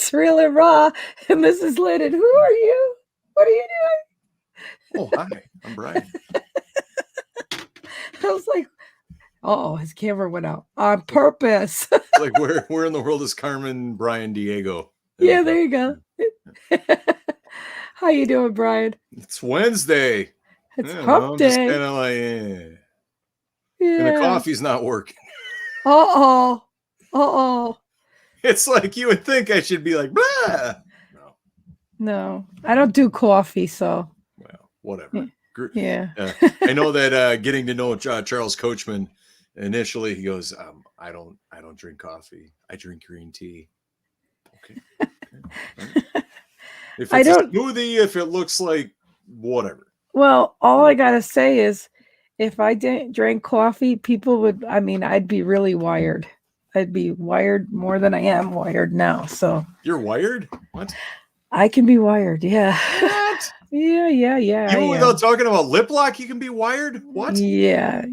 It's Real and Raw. And this is Lynn. And who are you? What are you Oh, hi. I'm Brian. doing? I was like, oh, his camera went out on purpose. Like, where in the world is Carmen, Brian, Diego? Yeah, there you go. How you doing, Brian? It's Wednesday. It's Yeah, hump I'm just day. kind of like, eh. Yeah. And the coffee's not working. Uh-oh. Uh-oh. It's like you would think I should be like, blah. No, I don't do coffee, so. Well, whatever. Yeah. I know that getting to know Charles Coachman, initially he goes, I don't drink coffee. I drink green tea. Okay. Right. If it's a smoothie, if it looks like whatever. Well, all I gotta say is, if I didn't drink coffee, people would. I mean, I'd be really wired. I'd be wired more than I am wired now. So you're wired? What? I can be wired. Yeah. What? Yeah. Even without talking about lip lock, you can be wired? What? Yeah.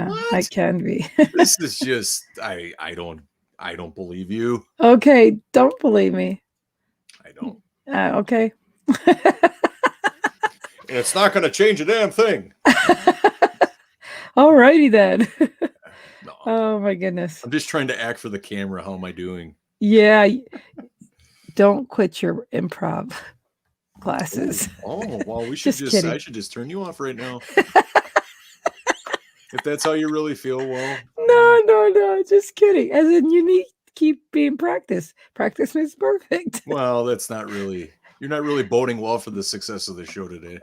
What? I can be. This is just I don't believe you. Okay, don't believe me. I don't. Okay. It's not going to change a damn thing. All righty then. No. Oh my goodness. I'm just trying to act for the camera. How am I doing? Yeah. Don't quit your improv classes. Oh, well, we should I should just turn you off right now. If that's how you really feel, well. No, just kidding. As in, you need to keep being practice. Practice makes perfect. Well, that's not really, you're not really boding well for the success of the show today.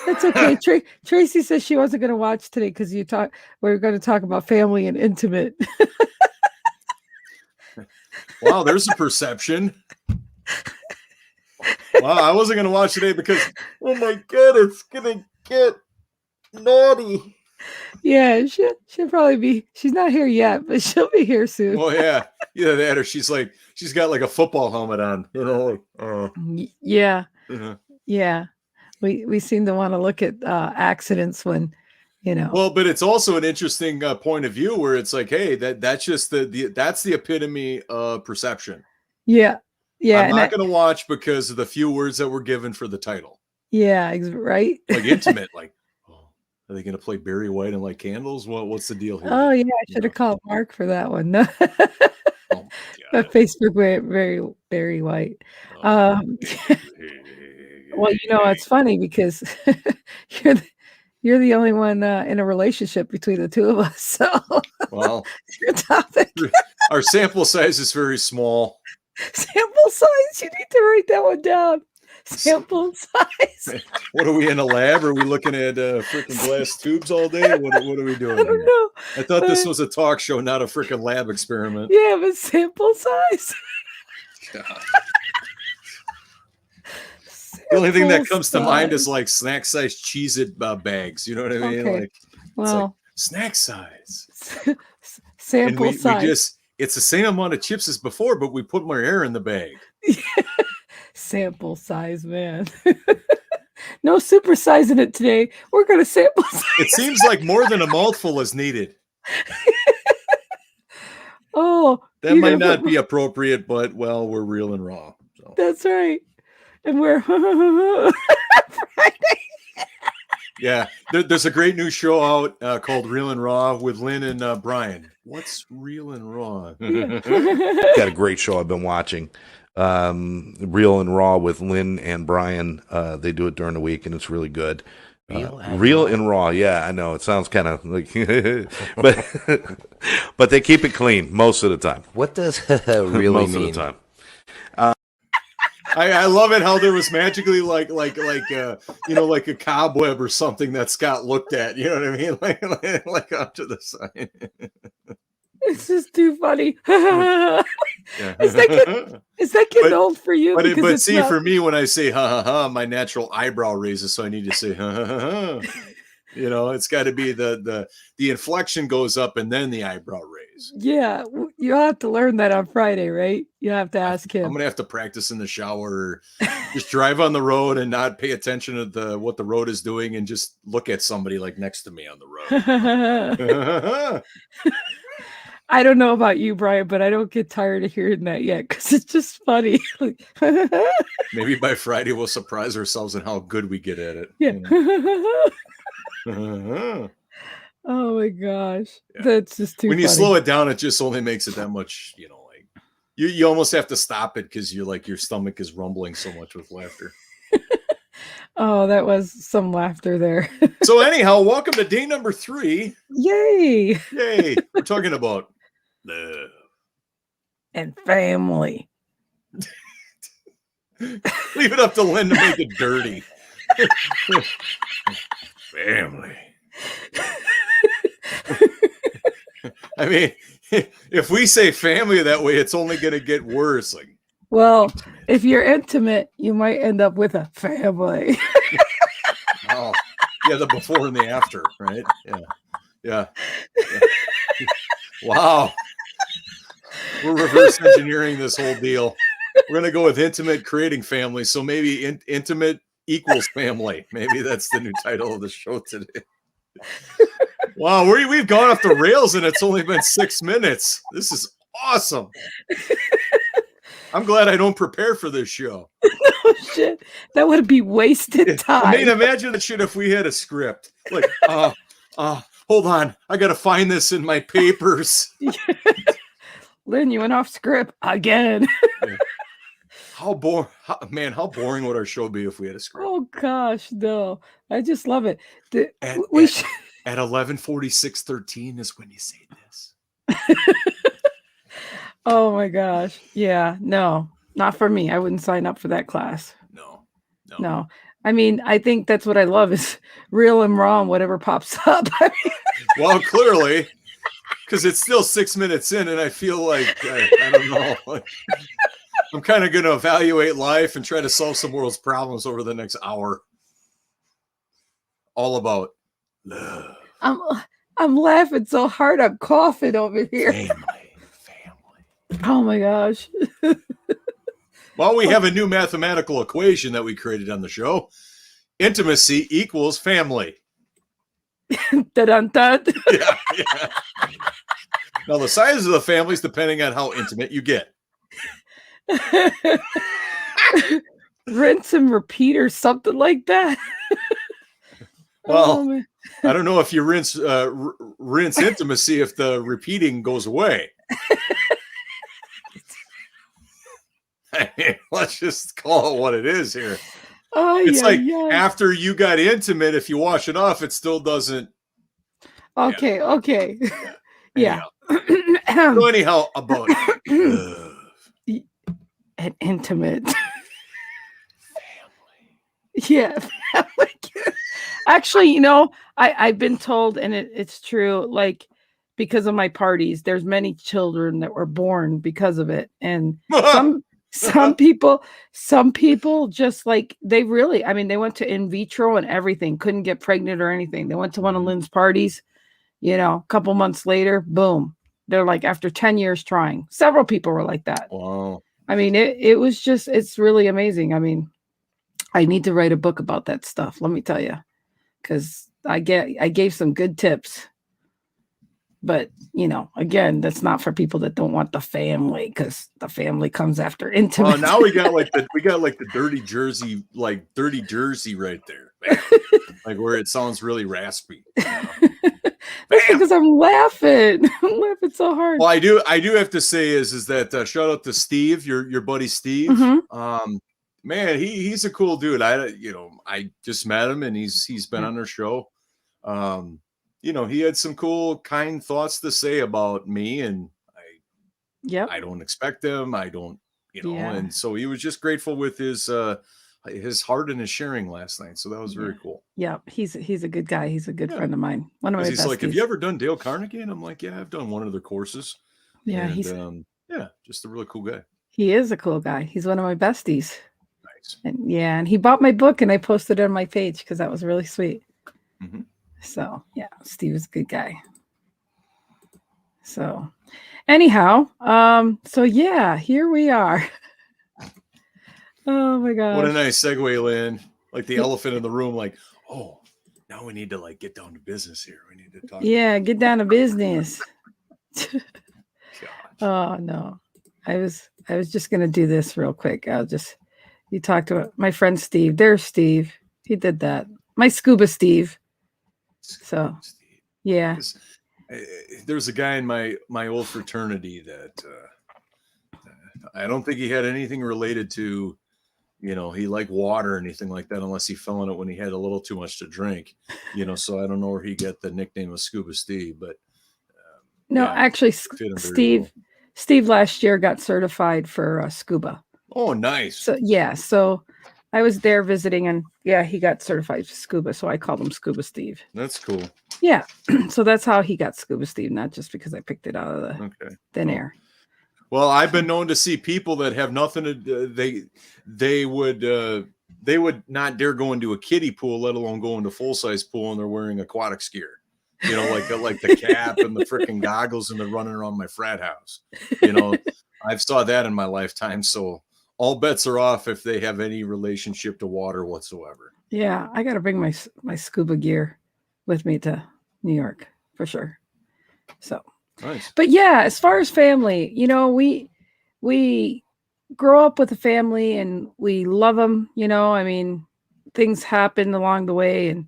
That's okay. Tracy says she wasn't going to watch today because we're going to talk about family and intimate. Wow, there's a perception. Wow, I wasn't going to watch today because, oh my God, it's going to get naughty. Yeah, she'll probably be. She's not here yet, but she'll be here soon. Well, yeah, either that or she's got like a football helmet on, you know. Yeah, uh-huh. Yeah. We seem to want to look at accidents when, you know. Well, but it's also an interesting point of view where it's like, hey, that's just that's the epitome of perception. Yeah. I'm not going to watch because of the few words that were given for the title. Yeah, right. Like intimate, like. Are they going to play Barry White and light candles? What's the deal here? Oh, yeah. I should have called Mark for that one. No. Oh, my God. Facebook Barry White. Well, it's funny because you're the only one in a relationship between the two of us. So, well, your topic. Our sample size is very small. Sample size? You need to write that one down. Sample size. What are we in a lab? Are we looking at freaking glass tubes all day? What are we doing? I don't know. I thought this was a talk show, not a freaking lab experiment. Yeah, but sample size. The only thing that comes to mind is like snack size Cheez-It bags. You know what I mean? Okay. Like snack size. Sample size. It's the same amount of chips as before, but we put more air in the bag. Sample size, man. No supersizing it today. We're going to sample size. It seems like more than a mouthful is needed. Oh, that might not be appropriate, but well, we're real and raw. So. That's right. And we're Friday. Yeah, there's a great new show out called Real and Raw with Lynn and Brian. What's Real and Raw? Got a great show I've been watching. Real and Raw with Lynn and Brian. They do it during the week, and it's really good. Real and Raw. Yeah, I know. It sounds kind of like, but they keep it clean most of the time. What does really most mean? Of the time. I love it how there was magically like a cobweb or something that Scott looked at. You know what I mean? Like up to the side. It's just too funny. Is that getting old for you? But see, for me, when I say ha ha ha, my natural eyebrow raises, so I need to say ha ha ha. You know, it's got to be the inflection goes up and then the eyebrow raise. Yeah, you'll have to learn that on Friday, right? You have to ask him. I'm gonna have to practice in the shower. Just drive on the road and not pay attention to what the road is doing, and just look at somebody like next to me on the road. I don't know about you, Brian, but I don't get tired of hearing that yet because it's just funny. Maybe by Friday we'll surprise ourselves in how good we get at it. Yeah. Yeah. Oh my gosh. Yeah. That's just too When you funny. slow it down, it just only makes it that much, like you almost have to stop it because you're like your stomach is rumbling so much with laughter. Oh, that was some laughter there. So anyhow, welcome to day number 3. Yay. Yay. We're talking about love And family. Leave it up to Lynn to make it dirty. Family. I mean, if we say family that way, it's only going to get worse. Like, well, if you're intimate, you might end up with a family. oh, yeah, the before and the after, right? Yeah. Wow. We're reverse engineering this whole deal. We're going to go with intimate creating family. So maybe intimate equals family. Maybe that's the new title of the show today. Wow, we've gone off the rails and it's only been 6 minutes. This is awesome. I'm glad I don't prepare for this show. Oh, shit. That would be wasted time. I mean, imagine that shit if we had a script. Like, hold on. I got to find this in my papers. Lynn, you went off script again. Yeah. How boring would our show be if we had a script? Oh gosh, no. I just love it. At 11:46:13 is when you say this. Oh my gosh. Yeah, no. Not for me. I wouldn't sign up for that class. No. I mean, I think that's what I love is real and raw and whatever pops up. Well, clearly, because it's still 6 minutes in and I feel like, I don't know, like, I'm kind of going to evaluate life and try to solve some world's problems over the next hour. All about love. I'm laughing so hard I'm coughing over here. Family. Oh my gosh. Well, we have a new mathematical equation that we created on the show. Intimacy equals family. Dun-dun-dun. Yeah. Now, the size of the family is depending on how intimate you get. Rinse and repeat or something like that. Well, I don't know if you rinse intimacy if the repeating goes away. I mean, let's just call it what it is here. It's after you got intimate, if you wash it off, it still doesn't. Okay. Yeah. So anyhow, about love. And intimate. Family. Yeah. Family. Actually, I've been told, and it's true, like, because of my parties, there's many children that were born because of it. And some people just like, they went to in vitro and everything, couldn't get pregnant or anything. They went to one of Lynn's parties, a couple months later, boom. They're like, after 10 years trying, several people were like that. Wow. I mean, it was just, it's really amazing. I mean, I need to write a book about that stuff. Let me tell you, because I gave some good tips, but again, that's not for people that don't want the family, because the family comes after intimacy. Oh, now we got like the dirty Jersey right there, man. Like where it sounds really raspy. That's because I'm laughing. I'm laughing so hard. Well, I do have to say is that shout out to Steve, your buddy Steve. Mm-hmm. Man, he's a cool dude. I just met him and he's been on our show. He had some cool, kind thoughts to say about me, and I don't expect them. I don't, and so he was just grateful with his heart and his sharing last night. So that was very cool. Yeah, he's a good guy. He's a good friend of mine. One of my besties. He's like, have you ever done Dale Carnegie? And I'm like, yeah, I've done one of their courses. Yeah, and, he's just a really cool guy. He is a cool guy. He's one of my besties. Nice. And he bought my book and I posted it on my page because that was really sweet. Mm-hmm. So yeah, Steve is a good guy. So anyhow, so yeah, here we are. Oh my god. What a nice segue, Lynn. Like the elephant in the room, like, oh, now we need to like get down to business here. We need to talk. Yeah, get down to business. Oh no. I was just gonna do this real quick. You talked about my friend Steve. There's Steve. He did that. My scuba Steve. So yeah. There's a guy in my old fraternity that I don't think he had anything related to, he liked water or anything like that, unless he fell in it when he had a little too much to drink, so I don't know where he got the nickname of Scuba Steve, but no, yeah, actually, fit him very Steve, well. Steve last year got certified for scuba. Oh, nice. So yeah, so I was there visiting, and yeah, he got certified for scuba, so I called him Scuba Steve. That's cool. Yeah, so that's how he got Scuba Steve, not just because I picked it out of the thin air. Well, I've been known to see people that have nothing to do. They would not dare go into a kiddie pool, let alone go into full-size pool, and they're wearing aquatics gear. Like the cap and the freaking goggles, and they're running around my frat house. I've saw that in my lifetime. So all bets are off if they have any relationship to water whatsoever. Yeah, I got to bring my scuba gear with me to New York for sure. So nice. But yeah, as far as family, we grow up with a family and we love them. I mean, things happen along the way, and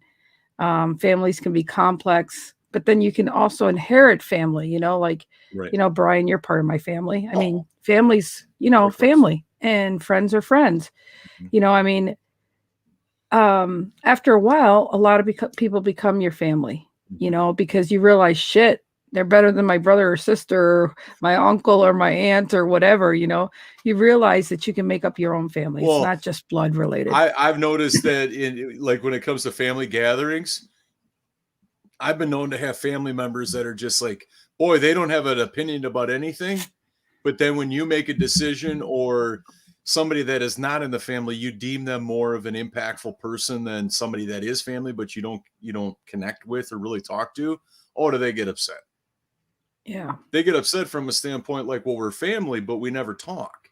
families can be complex, but then you can also inherit family, like, right. Brian, you're part of my family. I mean, families, family, and friends are friends. Mm-hmm. I mean, after a while, a lot of people become your family, because you realize, shit, they're better than my brother or sister or my uncle or my aunt or whatever. You realize that you can make up your own family. It's not just blood related. I've noticed that when it comes to family gatherings, I've been known to have family members that are just like, boy, they don't have an opinion about anything. But then when you make a decision, or somebody that is not in the family, you deem them more of an impactful person than somebody that is family, but you don't connect with or really talk to. Oh, do they get upset? Yeah. They get upset from a standpoint like, well, we're family, but we never talk.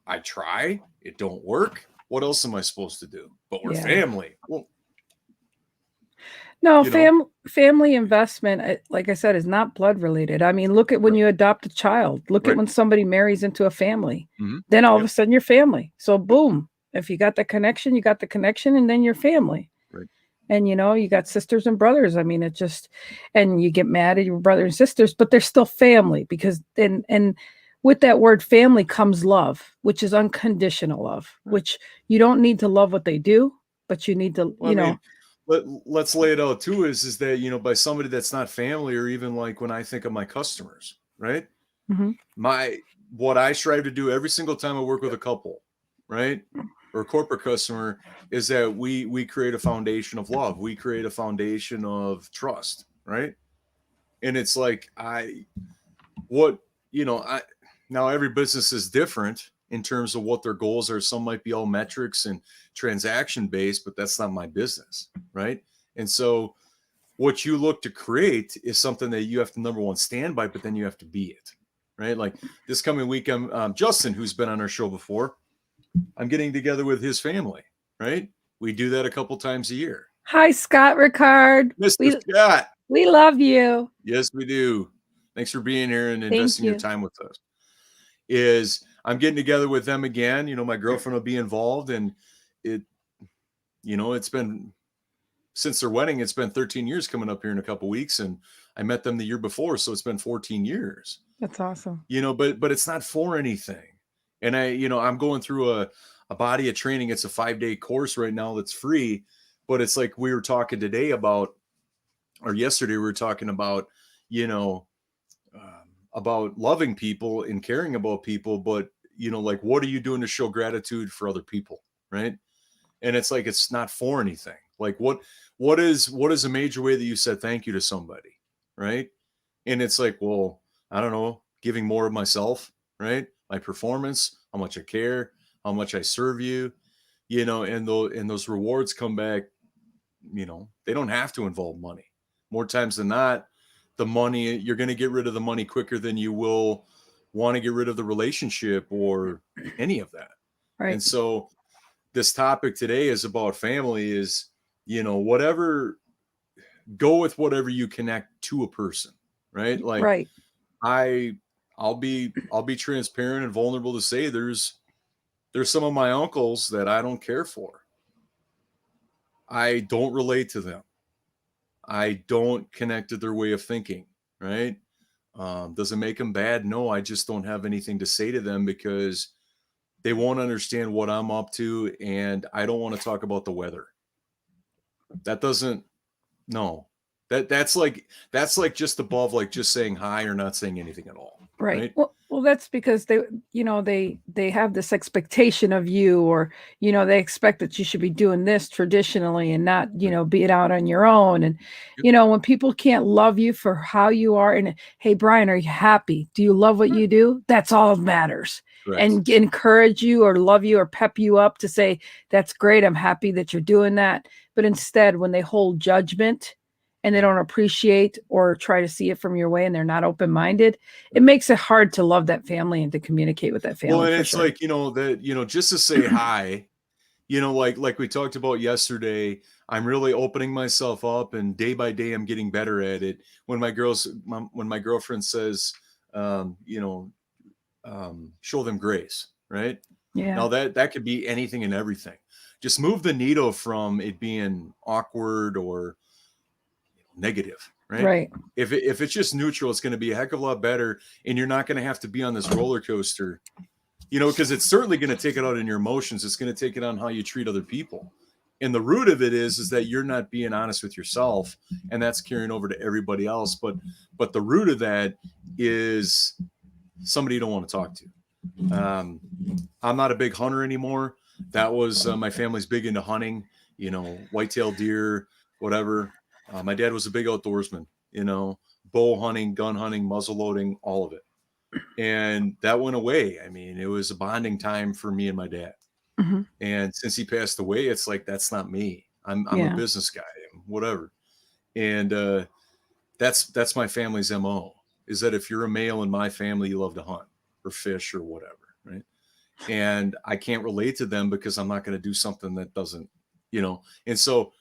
I try. It don't work. What else am I supposed to do? But we're family. Well, no, family investment, like I said, is not blood related. I mean, look at when you adopt a child. Look at when somebody marries into a family. Mm-hmm. Then all of a sudden you're family. So boom, if you got the connection, you got the connection, and then you're family. Right. And you got sisters and brothers. I mean, and you get mad at your brothers and sisters, but they're still family, because and with that word family comes love, which is unconditional love, which you don't need to love what they do, but you need to, let's lay it out too, is that, by somebody that's not family, or even like when I think of my customers, right? Mm-hmm. What I strive to do every single time I work with a couple, right? Or a corporate customer, is that we create a foundation of love. We create a foundation of trust, right? And it's like, now every business is different in terms of what their goals are. Some might be all metrics and transaction based, but that's not my business, right? And so what you look to create is something that you have to, number one, stand by, but then you have to be it, right? Like this coming week, Justin, who's been on our show before, I'm getting together with his family, right? We do that a couple times a year. Hi, Scott Ricard. Mr. Scott. We love you. Yes, we do. Thanks for being here and investing your time with us. I'm getting together with them again. My girlfriend will be involved, and it's been, since their wedding, it's been 13 years coming up here in a couple weeks, and I met them the year before, so it's been 14 years. That's awesome. But it's not for anything. And I'm going through a body of training. It's a 5-day course right now that's free, but it's like we were talking today about, or yesterday we were talking about, about loving people and caring about people, but like, what are you doing to show gratitude for other people, right? And it's like, it's not for anything. Like what is a major way that you said thank you to somebody, right? And it's like, well, I don't know, giving more of myself, right? My performance, how much I care, how much I serve you, and those rewards come back, they don't have to involve money. More times than not, the money, you're going to get rid of the money quicker than you will want to get rid of the relationship or any of that. Right. And so this topic today is about family, is, whatever, go with whatever you connect to a person, right? Like, right. I'll be transparent and vulnerable to say there's some of my uncles that I don't care for. I don't relate to them. I don't connect to their way of thinking, right? Does it make them bad? No, I just don't have anything to say to them because they won't understand what I'm up to, and I don't want to talk about the weather. That doesn't, no. That's like just above like just saying hi or not saying anything at all. Right. Well, that's because they have this expectation of you, or, they expect that you should be doing this traditionally and not, be it out on your own. And, when people can't love you for how you are, and hey, Brian, are you happy? Do you love what you do? That's all that matters. Correct. And encourage you or love you or pep you up to say, that's great. I'm happy that you're doing that. But instead, when they hold judgment and they don't appreciate or try to see it from your way, and they're not open-minded, it makes it hard to love that family and to communicate with that family. Well, and it's sure. Like, just to say hi, like we talked about yesterday, I'm really opening myself up, and day by day I'm getting better at it. When my girlfriend says, show them grace, right? Yeah. Now that could be anything and everything. Just move the needle from it being awkward or negative, right? Right. If it's just neutral, it's going to be a heck of a lot better, and you're not going to have to be on this roller coaster, because it's certainly going to take it out in your emotions. It's going to take it on how you treat other people. And the root of it is that you're not being honest with yourself, and that's carrying over to everybody else. But the root of that is somebody you don't want to talk to. I'm not a big hunter anymore. That was my family's big into hunting, whitetail deer, whatever. My dad was a big outdoorsman, bow hunting, gun hunting, muzzle loading, all of it. And that went away. I mean, it was a bonding time for me and my dad. Mm-hmm. And since he passed away, it's like, that's not me. I'm a business guy, whatever. And that's my family's MO, is that if you're a male in my family, you love to hunt or fish or whatever, right? And I can't relate to them because I'm not going to do something that doesn't, and so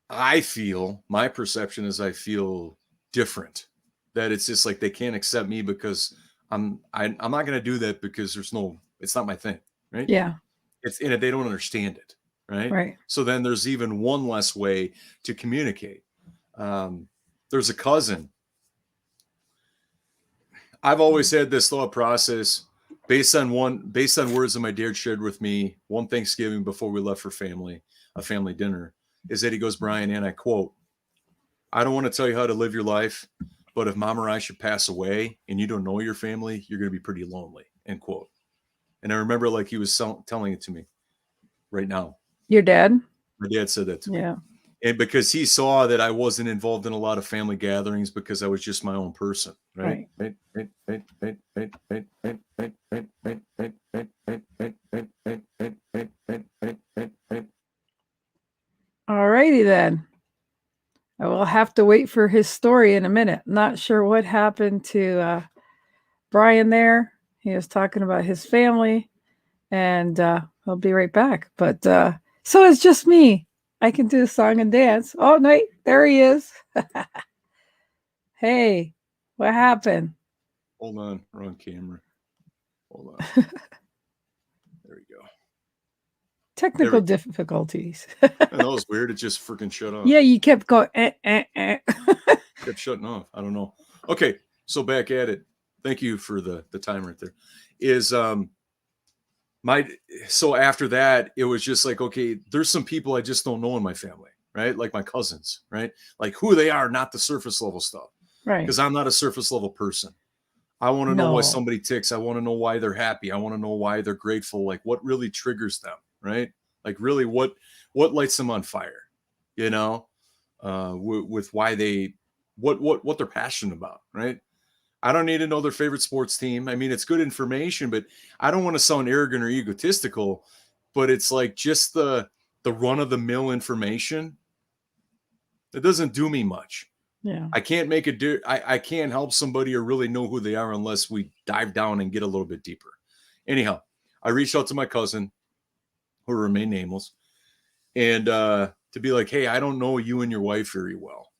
my perception is I feel different, that it's just like they can't accept me because I'm not going to do that because it's not my thing, right? Yeah. It's in it. They don't understand it, right? Right. So then there's even one less way to communicate. There's a cousin. I've always had this thought process based on words that my dad shared with me one Thanksgiving before we left for a family dinner, is that he goes, Brian, and I quote, I don't want to tell you how to live your life, but if mom or I should pass away and you don't know your family, you're going to be pretty lonely, end quote. And I remember like he was telling it to me right now. Your dad? My dad said that to me. Yeah. And because he saw that I wasn't involved in a lot of family gatherings because I was just my own person, right? All righty then. I will have to wait for his story in a minute. Not sure what happened to Brian there. He was talking about his family, and I'll be right back. But so it's just me. I can do a song and dance. Oh, no, there he is. Hey, what happened? Hold on, we're on camera. Hold on. There we go. Technical difficulties. That was weird. It just freaking shut off. Yeah, you kept going. Kept shutting off. I don't know. Okay, so back at it. Thank you for the time right there. So after that, it was just like, okay, there's some people I just don't know in my family, right? Like my cousins, right? Like who they are, not the surface level stuff. Right. Because I'm not a surface level person. I want to know why somebody ticks. I want to know why they're happy. I want to know why they're grateful. Like what really triggers them, right? Like really what lights them on fire, with why what they're passionate about, right? I don't need to know their favorite sports team. I mean, it's good information, but I don't want to sound arrogant or egotistical, but it's like just the run of the mill information. It doesn't do me much. Yeah. I can't make I can't help somebody or really know who they are unless we dive down and get a little bit deeper. Anyhow, I reached out to my cousin, who will remain nameless, and to be like, hey, I don't know you and your wife very well.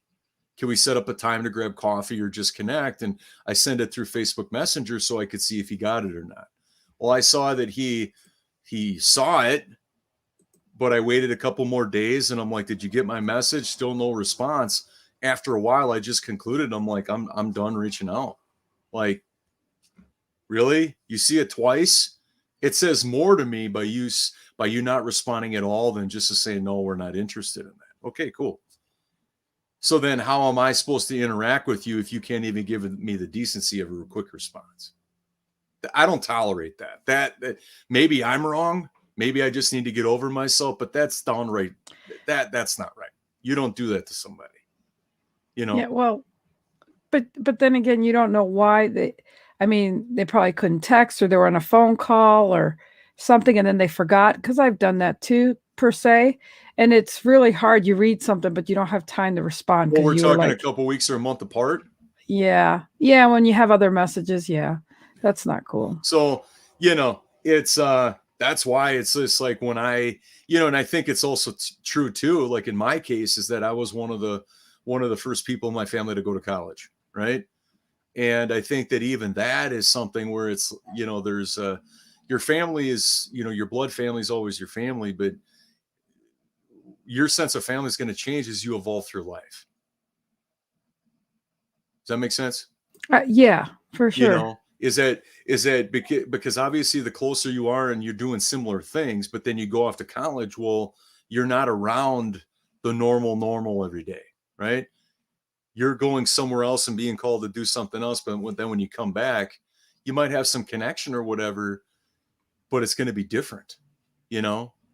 Can we set up a time to grab coffee or just connect? And I send it through Facebook Messenger so I could see if he got it or not. Well, I saw that he saw it, but I waited a couple more days and I'm like, did you get my message? Still no response. After a while, I just concluded, I'm like, I'm done reaching out. Like, really? You see it twice? It says more to me by you not responding at all than just to say, no, we're not interested in that. Okay, cool. So then how am I supposed to interact with you if you can't even give me the decency of a quick response? I don't tolerate that. That maybe I'm wrong. Maybe I just need to get over myself, but that's downright, that's not right. You don't do that to somebody, you know? Yeah, well, but then again, you don't know why they probably couldn't text, or they were on a phone call or something and then they forgot, because I've done that too, per se. And it's really hard. You read something, but you don't have time to respond. Well, we're talking like, a couple weeks or a month apart. Yeah. Yeah. When you have other messages. Yeah. That's not cool. So, it's, that's why it's just like when and I think it's also true too. Like in my case is that I was one of the first people in my family to go to college. Right. And I think that even that is something where it's, there's your family is, your blood family is always your family, but your sense of family is going to change as you evolve through life. Does that make sense? Yeah, for sure. Is that because obviously the closer you are and you're doing similar things, but then you go off to college, well, you're not around the normal every day, right? You're going somewhere else and being called to do something else. But then when you come back, you might have some connection or whatever, but it's going to be different,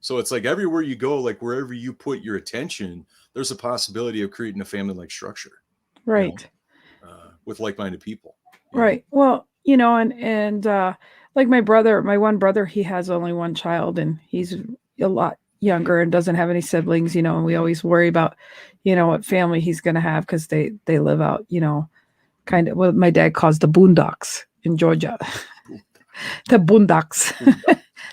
So it's like everywhere you go, like wherever you put your attention, there's a possibility of creating a family-like structure. Right. With like-minded people. Right. Well, and like my one brother, he has only one child and he's a lot younger and doesn't have any siblings, and we always worry about, what family he's going to have, because they live out, kind of what my dad calls the boondocks in Georgia. The boondocks.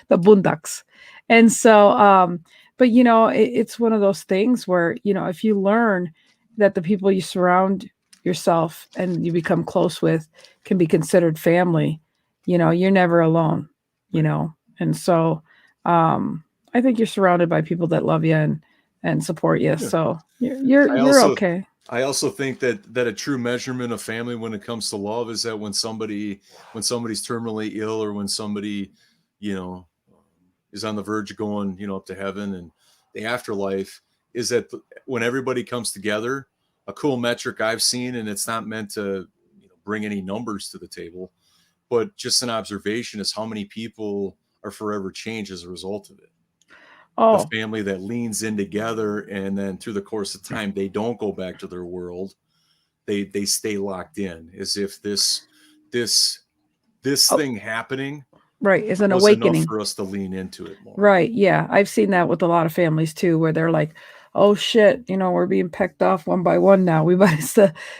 The boondocks. And so, but it's one of those things where, if you learn that the people you surround yourself and you become close with can be considered family, you're never alone, and so I think you're surrounded by people that love you and support you. Yeah. So you're okay. I also think that a true measurement of family when it comes to love is that when somebody's terminally ill, or when somebody is on the verge of going up to heaven and the afterlife, is that when everybody comes together. A cool metric I've seen, and it's not meant to bring any numbers to the table, but just an observation, is how many people are forever changed as a result of it. The family that leans in together, and then through the course of time, they don't go back to their world. They stay locked in, as if this thing happening right is an awakening enough for us to lean into it more. Right. Yeah. I've seen that with a lot of families too, where they're like, oh shit, we're being pecked off one by one now. We might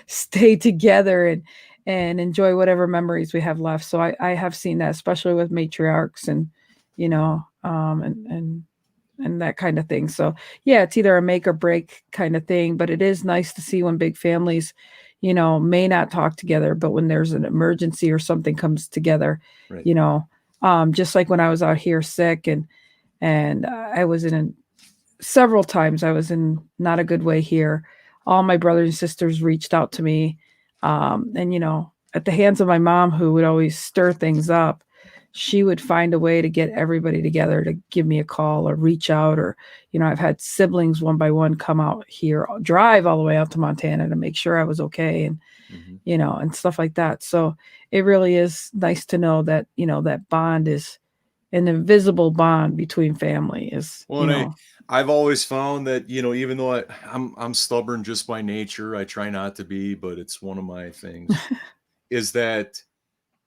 stay together and enjoy whatever memories we have left. So I have seen that, especially with matriarchs and, and that kind of thing. So yeah, it's either a make or break kind of thing, but it is nice to see when big families, may not talk together, but when there's an emergency or something comes together, right. Just like when I was out here sick and I was several times I was in not a good way here. All my brothers and sisters reached out to me. And, at the hands of my mom, who would always stir things up, she would find a way to get everybody together to give me a call or reach out. Or, I've had siblings one by one come out here, drive all the way out to Montana to make sure I was okay. And, and stuff like that. So it really is nice to know that, that bond is an invisible bond between family is, well, I've always found that, even though I'm stubborn just by nature, I try not to be, but it's one of my things, is that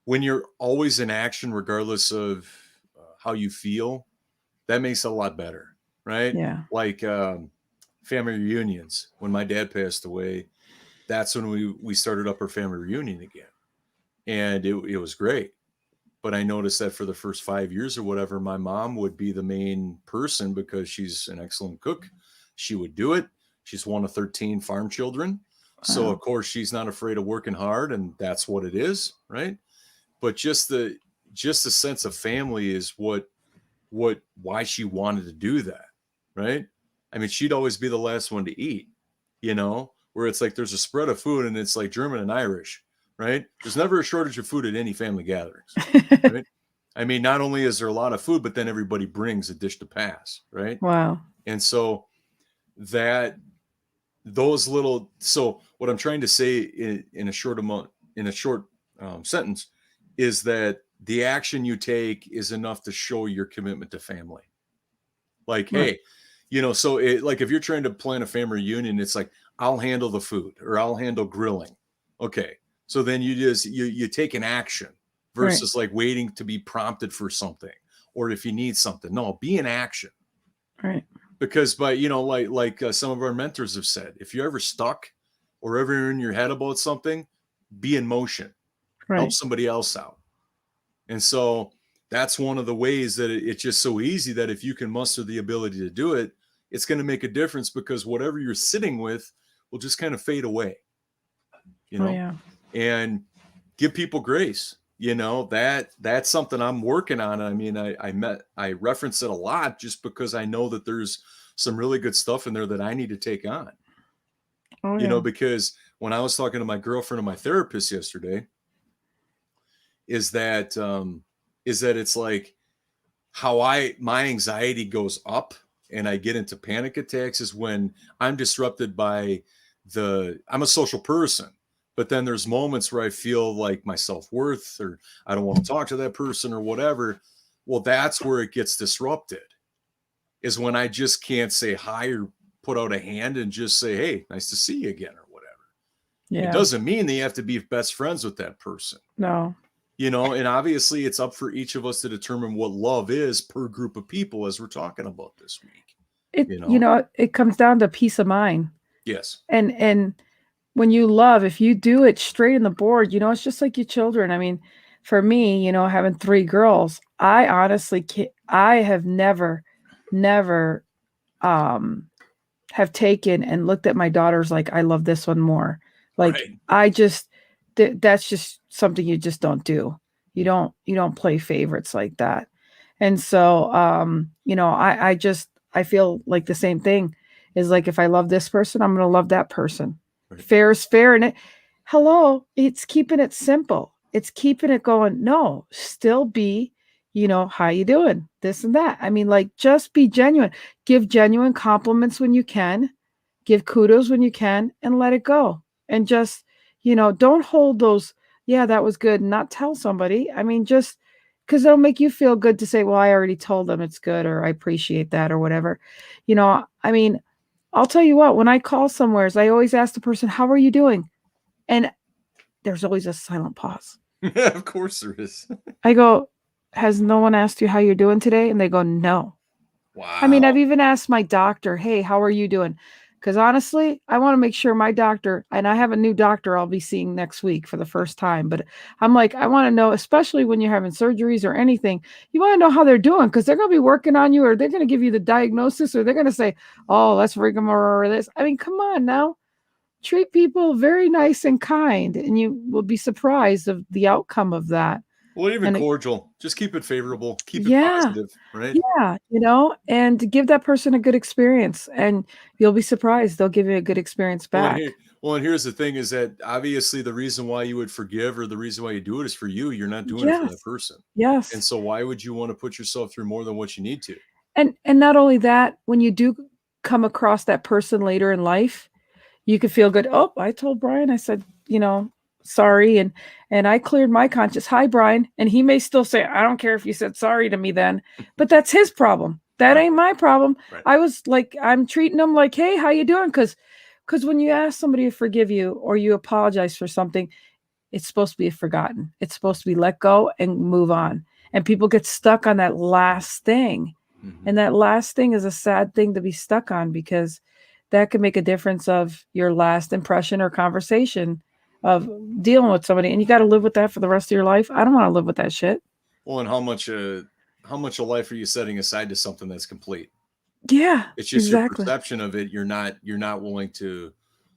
when you're always in action, regardless of how you feel, that makes it a lot better. Right. Yeah. Like family reunions. When my dad passed away, that's when we started up our family reunion again. And it was great. But I noticed that for the first 5 years or whatever, my mom would be the main person because she's an excellent cook. She would do it. She's one of 13 farm children. So Wow. of course she's not afraid of working hard, and that's what it is, right? But just the sense of family is why she wanted to do that, right? I mean, she'd always be the last one to eat, where it's like there's a spread of food and it's like German and Irish, right? There's never a shortage of food at any family gatherings, right? I mean, not only is there a lot of food, but then everybody brings a dish to pass, right? Wow. And so so what I'm trying to say in a short sentence is that the action you take is enough to show your commitment to family. Like, Right. hey, so like if you're trying to plan a family reunion, it's like, I'll handle the food or I'll handle grilling. Okay. So then you take an action versus like waiting to be prompted for something, or if you need something. No, be in action. Right. Because like some of our mentors have said, if you're ever stuck or ever in your head about something, be in motion. Right. Help somebody else out. And so that's one of the ways that it's just so easy that if you can muster the ability to do it, it's going to make a difference, because whatever you're sitting with will just kind of fade away, Oh, yeah. and give people grace. That's something I'm working on. I mean, I reference it a lot just because I know that there's some really good stuff in there that I need to take on, Oh, yeah. because when I was talking to my girlfriend and my therapist yesterday, is that it's like how my anxiety goes up and I get into panic attacks is when I'm disrupted by I'm a social person, but then there's moments where I feel like my self-worth, or I don't want to talk to that person or whatever. Well, that's where it gets disrupted, is when I just can't say hi or put out a hand and just say, hey, nice to see you again, or whatever. Yeah. It doesn't mean that you have to be best friends with that person. No. And obviously it's up for each of us to determine what love is per group of people, as we're talking about this week. It comes down to peace of mind. Yes. And when you love, if you do it straight in the board, it's just like your children. I mean, for me, having 3 girls, I honestly I have never have taken and looked at my daughters like, I love this one more. Like, right. I just, that's just something you just don't do. You don't play favorites like that. And so, I feel like the same thing is like, if I love this person, I'm going to love that person. Right. Fair is fair. And it's keeping it simple. It's keeping it going. No, still be, how you doing? This and that. I mean, like, just be genuine. Give genuine compliments when you can. Give kudos when you can, and let it go. And just, don't hold those, yeah, that was good, and not tell somebody. I mean, just because it'll make you feel good to say, well, I already told them it's good, or I appreciate that, or whatever. I mean, I'll tell you what, when I call somewheres, I always ask the person, how are you doing? And there's always a silent pause. Of course there is. I go, has no one asked you how you're doing today? And they go, no. Wow. I mean, I've even asked my doctor, hey, how are you doing? Because honestly, I want to make sure my doctor, and I have a new doctor I'll be seeing next week for the first time, but I'm like, I want to know, especially when you're having surgeries or anything, you want to know how they're doing, because they're going to be working on you, or they're going to give you the diagnosis, or they're going to say, oh, let's rigmarole or this. I mean, come on now. Treat people very nice and kind, and you will be surprised of the outcome of that. Well, even cordial. Just keep it favorable. Keep it positive, right? Yeah, and give that person a good experience, and you'll be surprised they'll give you a good experience back. Well, and here's the thing is that obviously the reason why you would forgive, or the reason why you do it, is for you. You're not doing it for that person. Yes. And so why would you want to put yourself through more than what you need to? And not only that, when you do come across that person later in life, you could feel good. Oh, I told Brian, I said, sorry. And I cleared my conscience. Hi, Brian. And he may still say, I don't care if you said sorry to me then, but that's his problem. That ain't my problem. Right. I was like, I'm treating them like, hey, how you doing? Because when you ask somebody to forgive you, or you apologize for something, it's supposed to be forgotten. It's supposed to be let go and move on. And people get stuck on that last thing. Mm-hmm. And that last thing is a sad thing to be stuck on, because that can make a difference of your last impression or conversation of dealing with somebody, and you got to live with that for the rest of your life. I don't want to live with that shit. Well, and how much of life are you setting aside to something that's complete? Yeah, it's just your perception of it. You're not willing to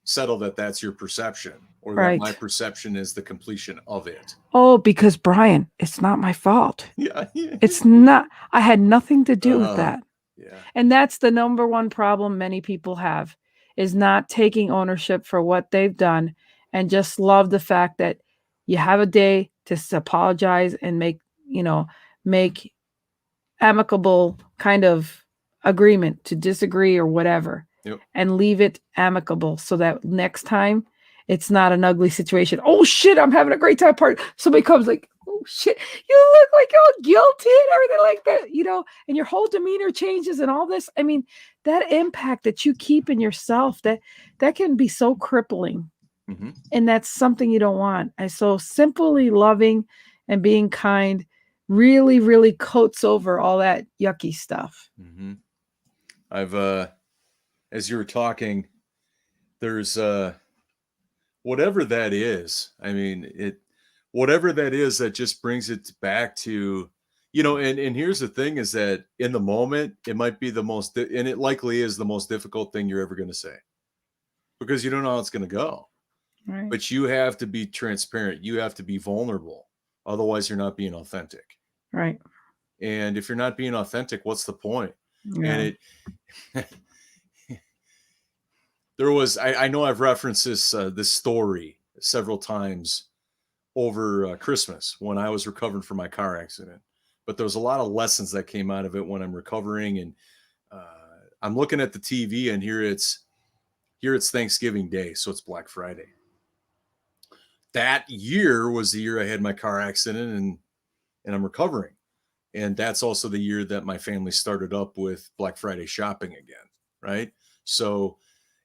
settle that that's your perception, or that Right. my perception is the completion of it. Oh, because Brian, it's not my fault. Yeah. It's not. I had nothing to do with that. Yeah. And that's the number one problem many people have, is not taking ownership for what they've done, and just love the fact that you have a day to apologize and make amicable kind of agreement to disagree or whatever. Yep. And leave it amicable, so that next time it's not an ugly situation. Oh shit, I'm having a great time party. Somebody comes like, oh shit, you look like you're all guilty and everything like that, and your whole demeanor changes and all this. I mean, that impact that you keep in yourself, that can be so crippling. Mm-hmm. And that's something you don't want. And so simply loving and being kind really, really coats over all that yucky stuff. Mm-hmm. I've, as you were talking, there's whatever that is. I mean, whatever that is, that just brings it back to, and here's the thing, is that in the moment, it might be and it likely is the most difficult thing you're ever going to say, because you don't know how it's going to go. Right. But you have to be transparent. You have to be vulnerable. Otherwise, you're not being authentic. Right. And if you're not being authentic, what's the point? Yeah. And there was, I know I've referenced this story several times over Christmas when I was recovering from my car accident, but there was a lot of lessons that came out of it when I'm recovering. And I'm looking at the TV, and here it's Thanksgiving Day. So it's Black Friday. That year was the year I had my car accident, and I'm recovering. And that's also the year that my family started up with Black Friday shopping again. Right. So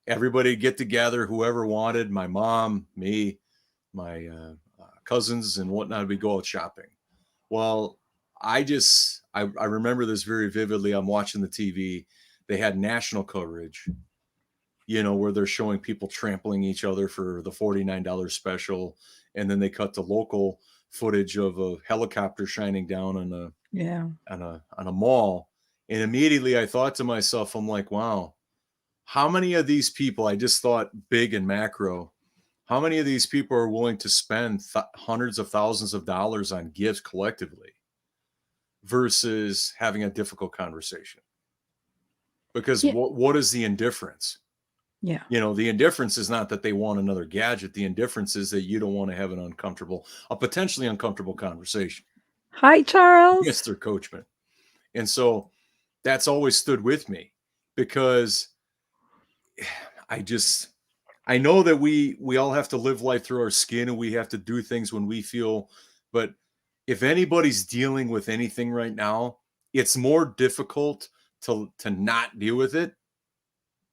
everybody get together, whoever wanted, my mom, me, my cousins and whatnot, we go out shopping. Well, I remember this very vividly. I'm watching the TV. They had national coverage, where they're showing people trampling each other for the $49 special. And then they cut to local footage of a helicopter shining down on a mall. And immediately I thought to myself, I'm like, wow, how many of these people, I just thought big and macro, how many of these people are willing to spend hundreds of thousands of dollars on gifts collectively versus having a difficult conversation? Because what is the indifference? Yeah. The indifference is not that they want another gadget. The indifference is that you don't want to have a potentially uncomfortable conversation. Hi, Charles. Mr. Coachman. And so that's always stood with me, because I know that we all have to live life through our skin, and we have to do things when we feel, but if anybody's dealing with anything right now, it's more difficult to not deal with it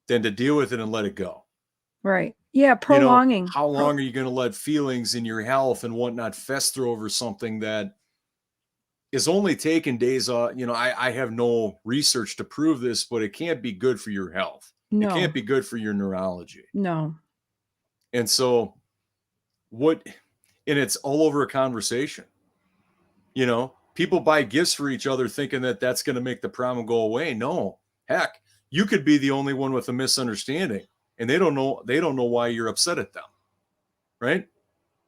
than to deal with it and let it go. Right. Yeah. Prolonging. How long are you going to let feelings in your health and whatnot fester over something that is only taking days off? I have no research to prove this, but it can't be good for your health. No. It can't be good for your neurology. No. And so and it's all over a conversation. People buy gifts for each other thinking that that's going to make the problem go away. No, heck, you could be the only one with a misunderstanding, and they don't know why you're upset at them. Right.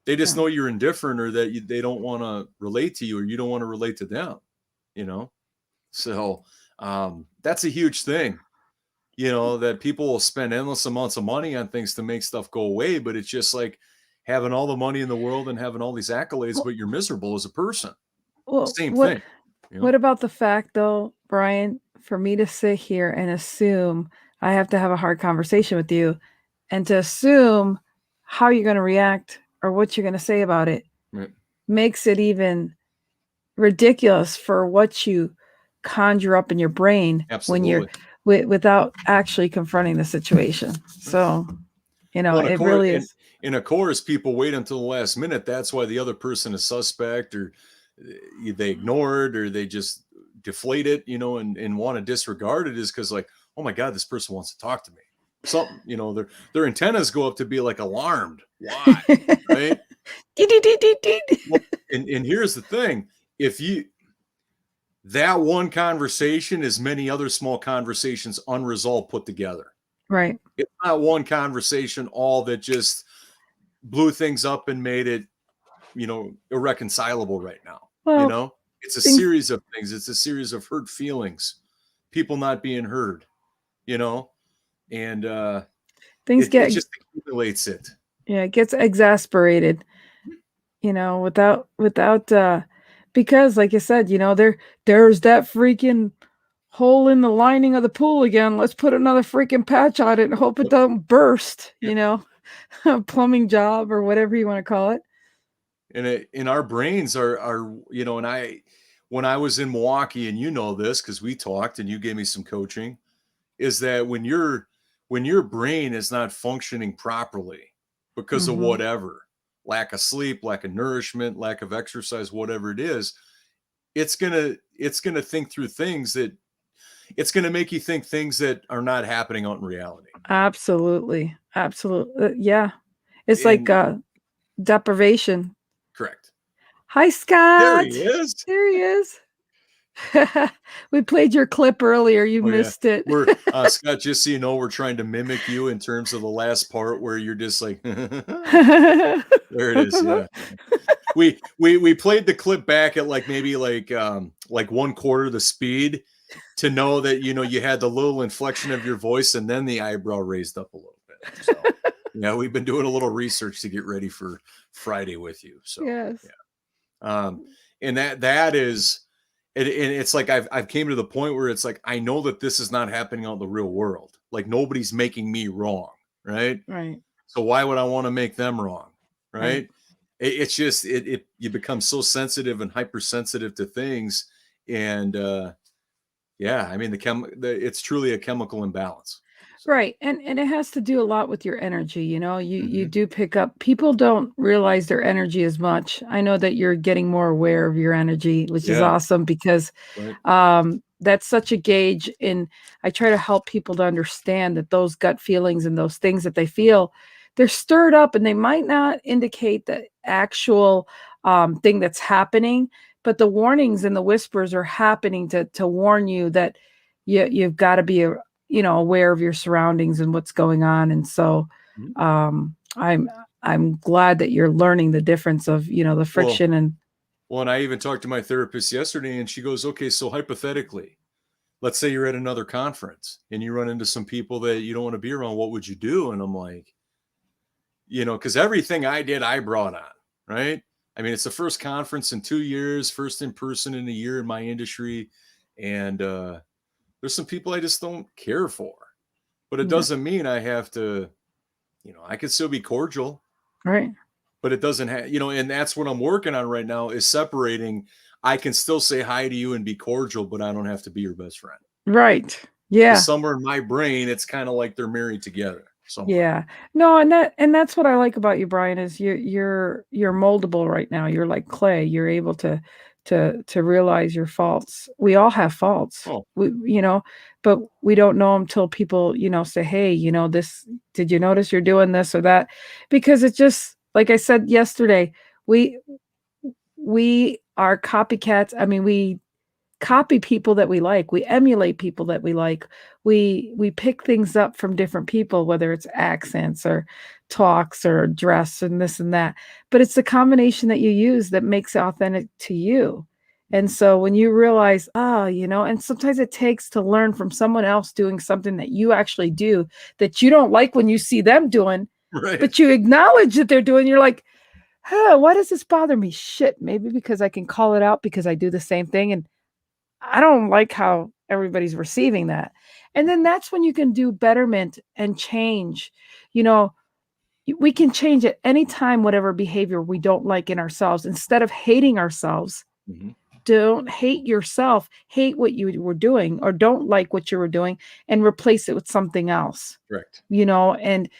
They just know you're indifferent, or that they don't want to relate to you, or you don't want to relate to them, So that's a huge thing, that people will spend endless amounts of money on things to make stuff go away. But it's just like having all the money in the world and having all these accolades, but you're miserable as a person. Well, same thing. What about the fact, though, Brian, for me to sit here and assume I have to have a hard conversation with you, and to assume how you're going to react or what you're going to say about it, right, makes it even ridiculous for what you conjure up in your brain. Absolutely. When you're without actually confronting the situation. So, it really is. And of course, people wait until the last minute. That's why the other person is suspect, or they ignore it, or they just deflate it, and want to disregard it, is because, like, oh my God, this person wants to talk to me. Something, their antennas go up to be like alarmed. Why? Right? Well, and here's the thing. That one conversation is many other small conversations unresolved put together. Right. It's not one conversation all that just blew things up and made it, irreconcilable right now. Well, It's a things series of things. It's a series of hurt feelings, people not being heard, and things it get just accumulates it. yeah, it gets exasperated, without because like you said, there's that freaking hole in the lining of the pool again. Let's put another freaking patch on it and hope it doesn't burst, a plumbing job or whatever you want to call it. And in our brains are and when I was in Milwaukee, and this because we talked and you gave me some coaching, is that when your brain is not functioning properly because of whatever, lack of sleep, lack of nourishment, lack of exercise, whatever it is, it's gonna think through things that it's gonna make you think things that are not happening out in reality. Absolutely. Yeah. It's like And deprivation. correct. Hi, Scott. There he is. There he is. We played your clip earlier. You missed it. We're Scott, just so you know, we're trying to mimic you in terms of the last part where you're just like there it is. Yeah. We played the clip back at maybe 1/4 the speed to know that you had the little inflection of your voice and then the eyebrow raised up a little bit. So yeah, we've been doing a little research to get ready for Friday with you. So yes. Yeah. And that is and it's like I've came to the point where it's like I know that this is not happening out in the real world. Like nobody's making me wrong, right? Right. So why would I want to make them wrong, right? Right. It's just you become so sensitive and hypersensitive to things, and yeah, I mean it's truly a chemical imbalance. So. Right. And it has to do a lot with your energy. You do pick up, people don't realize their energy as much. I know that you're getting more aware of your energy, which is awesome because Right. That's such a gauge I try to help people to understand that those gut feelings and those things that they feel, they're stirred up and they might not indicate the actual thing that's happening, but the warnings and the whispers are happening to warn you that you've got to be aware of your surroundings and what's going on. And so I'm glad that you're learning the difference of the friction. And I even talked to my therapist yesterday and she goes, okay, so hypothetically, let's say you're at another conference and you run into some people that you don't want to be around, what would you do? And I'm like, because everything I did I brought on, right? I mean, it's the first conference in 2 years, first in person in a year in my industry, and there's some people I just don't care for, but it doesn't mean I have to, I can still be cordial. Right. But it doesn't have, and that's what I'm working on right now is separating. I can still say hi to you and be cordial, but I don't have to be your best friend. Right. Yeah. Somewhere in my brain, it's kind of like they're married together. Somewhere. Yeah. No, and that's what I like about you, Brian, is you're moldable right now. You're like clay. You're able to realize your faults. We all have faults. Oh. But we don't know them till people, say, hey, this, did you notice you're doing this or that? Because it's just, like I said yesterday, we are copycats. I mean, we copy people that we like. We emulate people that we like. We pick things up from different people, whether it's accents or talks or dress and this and that. But it's the combination that you use that makes it authentic to you. And so when you realize, and sometimes it takes to learn from someone else doing something that you actually do that you don't like when you see them doing, right. But you acknowledge that they're doing, you're like, why does this bother me? Shit, maybe because I can call it out because I do the same thing. And I don't like how everybody's receiving that. And then that's when you can do betterment and change. We can change at any time whatever behavior we don't like in ourselves. Instead of hating ourselves, don't hate yourself, hate what you were doing or don't like what you were doing and replace it with something else. Correct. And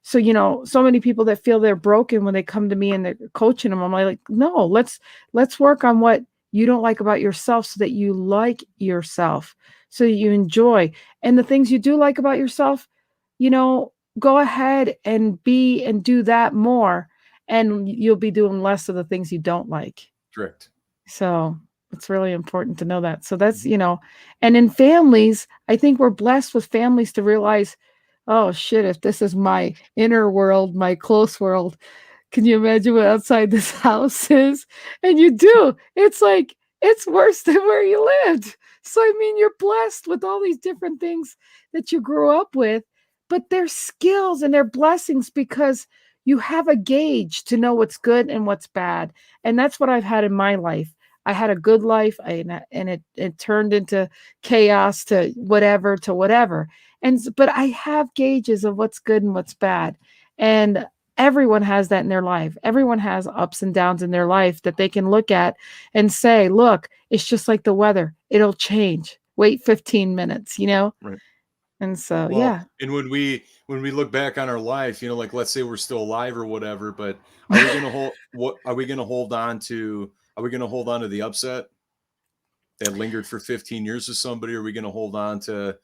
so many people that feel they're broken when they come to me and they're coaching them, I'm like, no, let's work on what you don't like about yourself so that you like yourself, so that you enjoy. And the things you do like about yourself, go ahead and be and do that more. And you'll be doing less of the things you don't like. Correct. So It's really important to know that. So that's, and in families, I think we're blessed with families to realize, oh shit, if this is my inner world, my close world, can you imagine what outside this house is? And you do. It's like, it's worse than where you lived. So, I mean, you're blessed with all these different things that you grew up with, but they're skills and they're blessings because you have a gauge to know what's good and what's bad. And that's what I've had in my life. I had a good life and it turned into chaos to whatever. But I have gauges of what's good and what's bad. And everyone has that in their life. Everyone has ups and downs in their life that they can look at and say, look, it's just like the weather. It'll change. Wait 15 minutes, Right. And so, Well, yeah. and when we look back on our life, like let's say we're still alive or whatever, but are we gonna hold on to the upset that lingered for 15 years with somebody, or are we gonna hold on to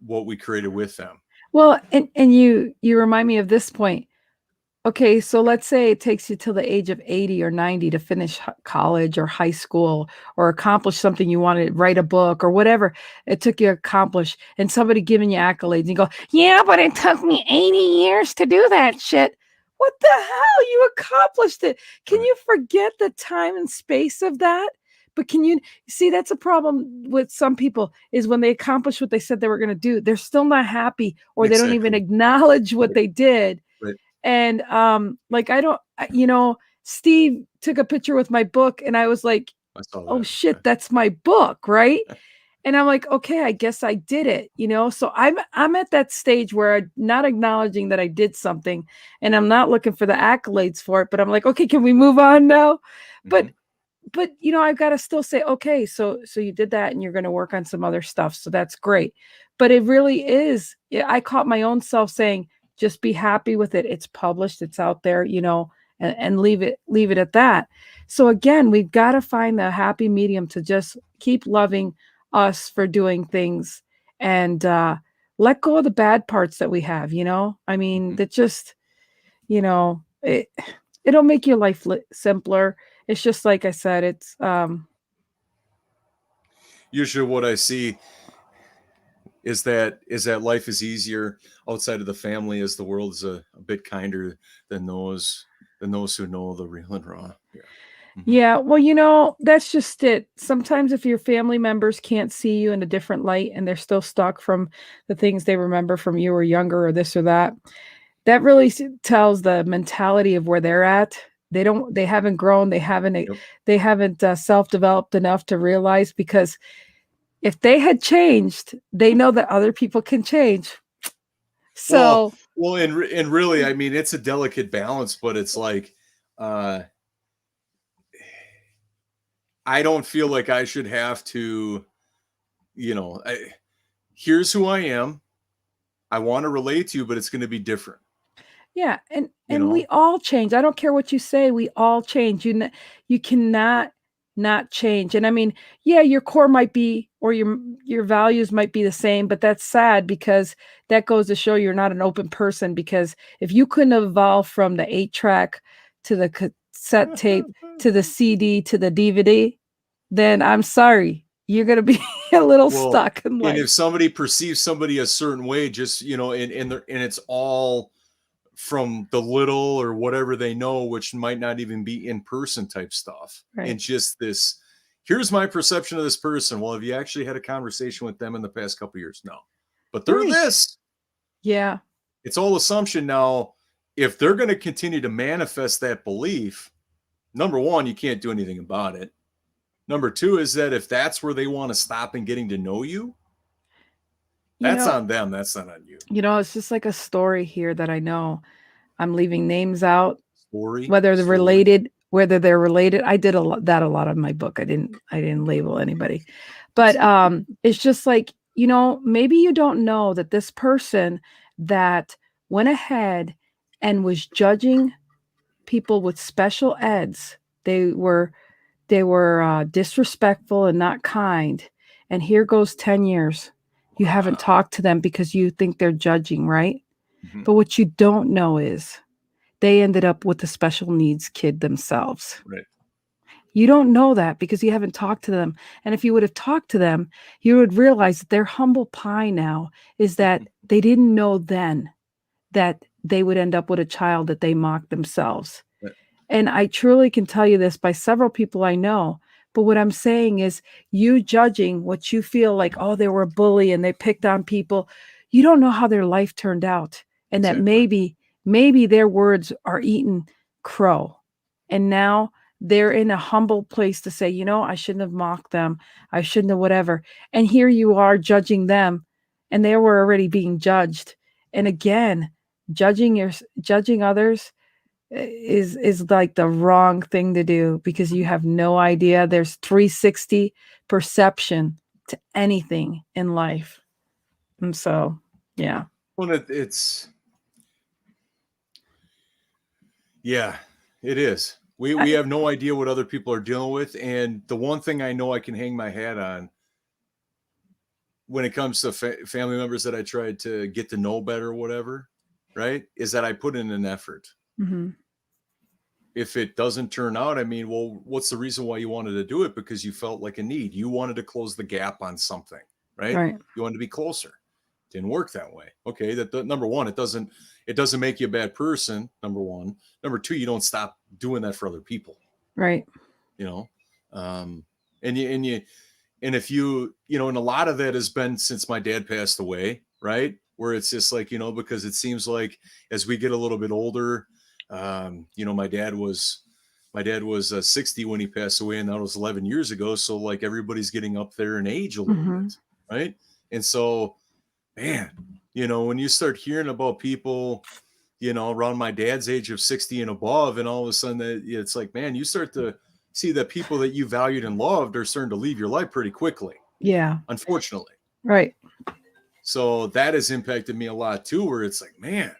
what we created with them? Well, and you remind me of this point. Okay, so let's say it takes you till the age of 80 or 90 to finish college or high school or accomplish something you wanted, write a book or whatever it took you to accomplish, and somebody giving you accolades and you go, yeah, but it took me 80 years to do that shit. What the hell? You accomplished it. Can you forget the time and space of that? But can you see that's a problem with some people is when they accomplish what they said they were going to do, they're still not happy or they don't even acknowledge what they did. Right. And like I don't, Steve took a picture with my book and I was like, oh shit, that's my book, right? And I'm like, okay, I guess I did it, So I'm at that stage where I'm not acknowledging that I did something and I'm not looking for the accolades for it, but I'm like, okay, can we move on now? Mm-hmm. But I've got to still say, okay, so you did that and you're going to work on some other stuff. So that's great. But it really is, I caught my own self saying, just be happy with it. It's published, it's out there, and leave it at that. So again, we've got to find the happy medium to just keep loving us for doing things and let go of the bad parts that we have, I mean, that just, it'll make your life simpler. It's just like I said, it's usually what I see is that life is easier outside of the family, as the world is a bit kinder than those who know the real and raw. Yeah. Mm-hmm. Yeah, well, that's just it. Sometimes if your family members can't see you in a different light and they're still stuck from the things they remember from you or younger or this or that, that really tells the mentality of where they're at. They haven't grown. They haven't self-developed enough to realize, because if they had changed, they know that other people can change. So, and really, I mean, it's a delicate balance, but it's like, I don't feel like I should have to, here's who I am. I want to relate to you, but it's going to be different. Yeah, and we all change. I don't care what you say. We all change. You cannot not change. And I mean, yeah, your core might be, or your values might be the same, but that's sad because that goes to show you're not an open person. Because if you couldn't evolve from the 8-track to the cassette tape to the CD to the DVD, then I'm sorry, you're gonna be a little stuck in life. And if somebody perceives somebody a certain way, just and it's all from the little or whatever they know, which might not even be in person type stuff. Right. And just this, here's my perception of this person. Well, have you actually had a conversation with them in the past couple of years? No, but they're this. Yeah. It's all assumption. Now, if they're going to continue to manifest that belief, number one, you can't do anything about it. Number two is that if that's where they want to stop and getting to know you, that's on them. That's not on you. It's just like a story here that I know. I'm leaving names out. Whether they're related. I did a lot of my book. I didn't label anybody. But it's just like, maybe you don't know that this person that went ahead and was judging people with special eds, they were disrespectful and not kind. And here goes 10 years. You haven't talked to them because you think they're judging, right? Mm-hmm. But what you don't know is they ended up with a special needs kid themselves. Right. You don't know that because you haven't talked to them. And if you would have talked to them, you would realize that their humble pie now is that they didn't know then that they would end up with a child that they mocked themselves. Right. And I truly can tell you this by several people I know. But what I'm saying is, you judging what you feel like, oh, they were a bully and they picked on people. You don't know how their life turned out. And that maybe their words are eating crow. And now they're in a humble place to say, I shouldn't have mocked them. I shouldn't have whatever. And here you are judging them, and they were already being judged. And again, judging others is like the wrong thing to do, because you have no idea. There's 360 perception to anything in life. And so, yeah. Well, it is. We have no idea what other people are dealing with. And the one thing I know I can hang my hat on when it comes to family members that I tried to get to know better or whatever, right, is that I put in an effort. Mm-hmm. If it doesn't turn out, I mean, well, what's the reason why you wanted to do it? Because you felt like a need. You wanted to close the gap on something, right? You wanted to be closer. Didn't work that way. Okay, that number one, it doesn't make you a bad person. Number one. Number two, you don't stop doing that for other people. Right. And if you and a lot of that has been since my dad passed away, right? Where it's just like, because it seems like as we get a little bit older, my dad was 60 when he passed away, and that was 11 years ago. So like everybody's getting up there in age a little bit, right? And so, man, when you start hearing about people, around my dad's age of 60 and above, and all of a sudden it's like, man, you start to see that people that you valued and loved are starting to leave your life pretty quickly. Yeah. Unfortunately. Right. So that has impacted me a lot too, where it's like, man,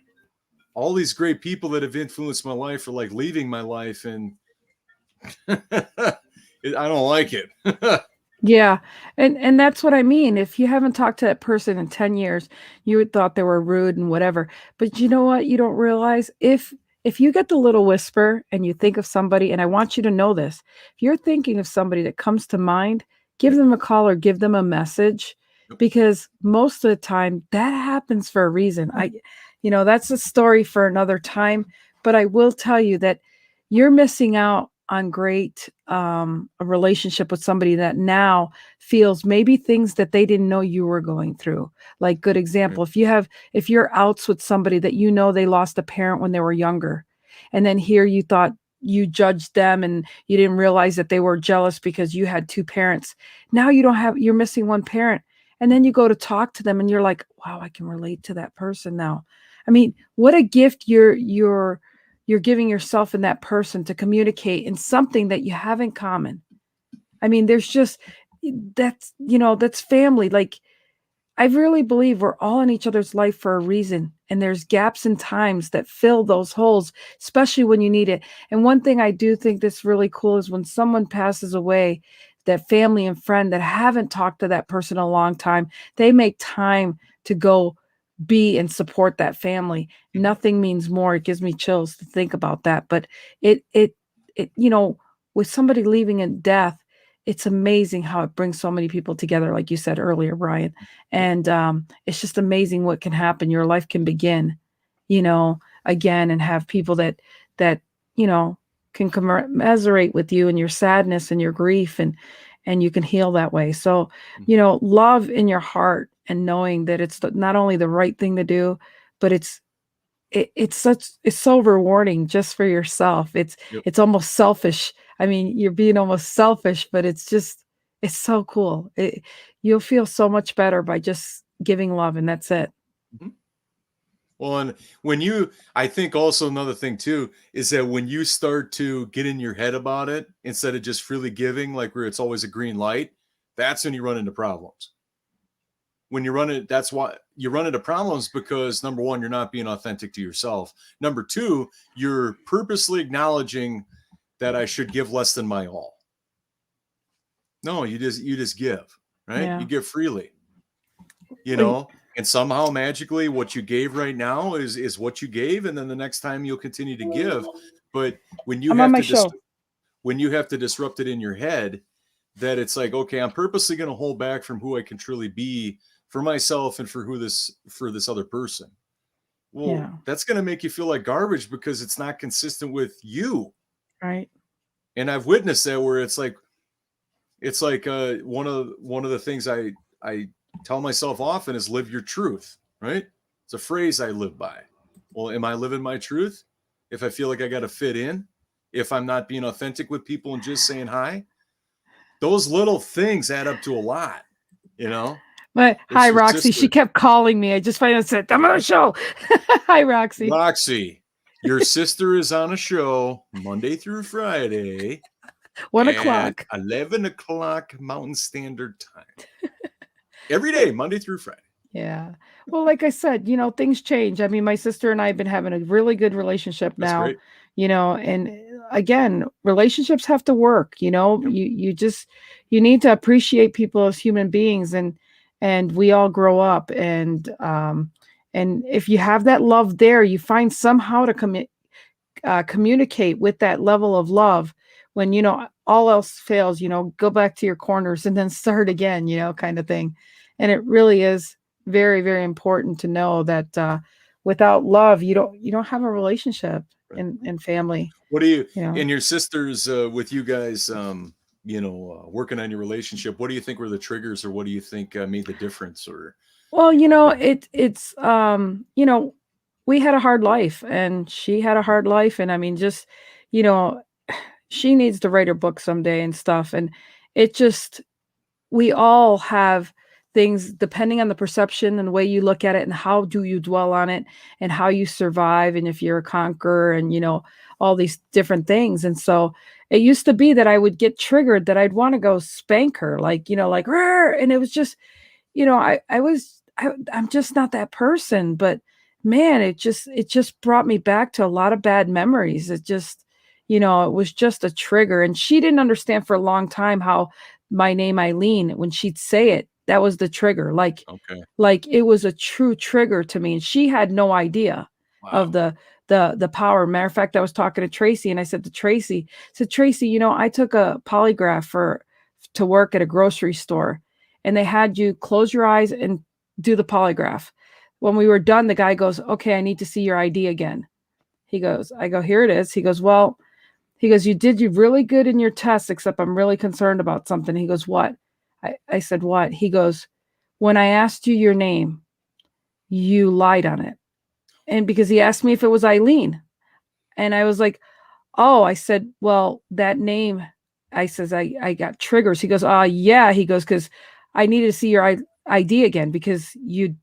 all these great people that have influenced my life are like leaving my life, and I don't like it. Yeah. And that's what I mean. If you haven't talked to that person in 10 years, you would thought they were rude and whatever. But you know what? You don't realize if you get the little whisper and you think of somebody, and I want you to know this, if you're thinking of somebody that comes to mind, give them a call or give them a message, because most of the time that happens for a reason. That's a story for another time, but I will tell you that you're missing out on great a relationship with somebody that now feels maybe things that they didn't know you were going through. Like, good example, if you're outs with somebody that they lost a parent when they were younger, and then here you thought you judged them and you didn't realize that they were jealous because you had two parents. Now you're missing one parent, and then you go to talk to them and you're like, wow, I can relate to that person now. I mean, what a gift you're giving yourself and that person to communicate in something that you have in common. I mean, that's family. Like, I really believe we're all in each other's life for a reason. And there's gaps in times that fill those holes, especially when you need it. And one thing I do think that's really cool is when someone passes away, that family and friend that haven't talked to that person a long time, they make time to go be and support that family. Nothing means more. It gives me chills to think about that. But it with somebody leaving in death, it's amazing how it brings so many people together, like you said earlier, Brian. And it's just amazing what can happen. Your life can begin, again, and have people that can commiserate with you and your sadness and your grief, and you can heal that way. So, love in your heart, and knowing that it's not only the right thing to do, but it's so rewarding just for yourself. It's almost selfish. I mean, you're being almost selfish, but it's so cool. You'll feel so much better by just giving love, and that's it. Mm-hmm. Well, and I think also another thing too, is that when you start to get in your head about it, instead of just freely giving, like where it's always a green light, that's when you run into problems. That's why you run into problems, because number one, you're not being authentic to yourself. Number two, you're purposely acknowledging that I should give less than my all. No, you just give, right? Yeah. You give freely, and somehow magically what you gave right now is what you gave. And then the next time you'll continue to give. But when you when you have to disrupt it in your head, that it's like, okay, I'm purposely going to hold back from who I can truly be for myself and for this other person. Well, Yeah. that's going to make you feel like garbage because it's not consistent with you. Right. And I've witnessed that where it's like one of the things I tell myself often is live your truth, right? It's a phrase I live by. Well, am I living my truth? If I feel like I got to fit in, if I'm not being authentic with people and just saying hi, those little things add up to a lot, you know? But It's hi, your Roxy. She sister. kept calling me. I just finally said, I'm on a show. Hi, Roxy. Roxy, your sister is on a show Monday through Friday. 1 at o'clock. 11 o'clock Mountain Standard Time. Every day, Monday through Friday. Yeah. Well, like I said, things change. I mean, my sister and I have been having a really good relationship That's now, great. and again, relationships have to work, Yep. you need to appreciate people as human beings, and we all grow up, and if you have that love there, you find somehow to communicate with that level of love when, all else fails, go back to your corners and then start again, kind of thing. And it really is very, very important to know that without love, you don't have a relationship in family. What do you, You know. and your sisters with you guys, working on your relationship, what do you think were the triggers, or what do you think made the difference? Or Well, it's we had a hard life and she had a hard life, and I mean, just, you know, she needs to write her book someday and stuff, and it just, we all have things depending on the perception and the way you look at it and how do you dwell on it and how you survive, and if you're a conqueror, and all these different things. And so it used to be that I would get triggered, that I'd want to go spank her, like, like, "Rrr," and it was just, I'm just not that person. But man, it just brought me back to a lot of bad memories. It just, it was just a trigger. And she didn't understand for a long time how my name Eileen, when she'd say it, that was the trigger. okay, Like it was a true trigger to me. And she had no idea of wow, the power. Matter of fact, I was talking to Tracy, and I said to Tracy, Tracy, I took a polygraph to work at a grocery store, and they had you close your eyes and do the polygraph. When we were done, the guy goes, "Okay, I need to see your ID again." I go, "Here it is." He goes, "Well," you did you really good in your test, except I'm really concerned about something." He goes, "What?" I said, "What?" He goes, "When I asked you your name, you lied on it." And because he asked me if it was Eileen. And I was like, "Oh," I said, "Well, that name," I says, I got triggers." He goes, "Yeah." He goes, "Because I needed to see your ID again because you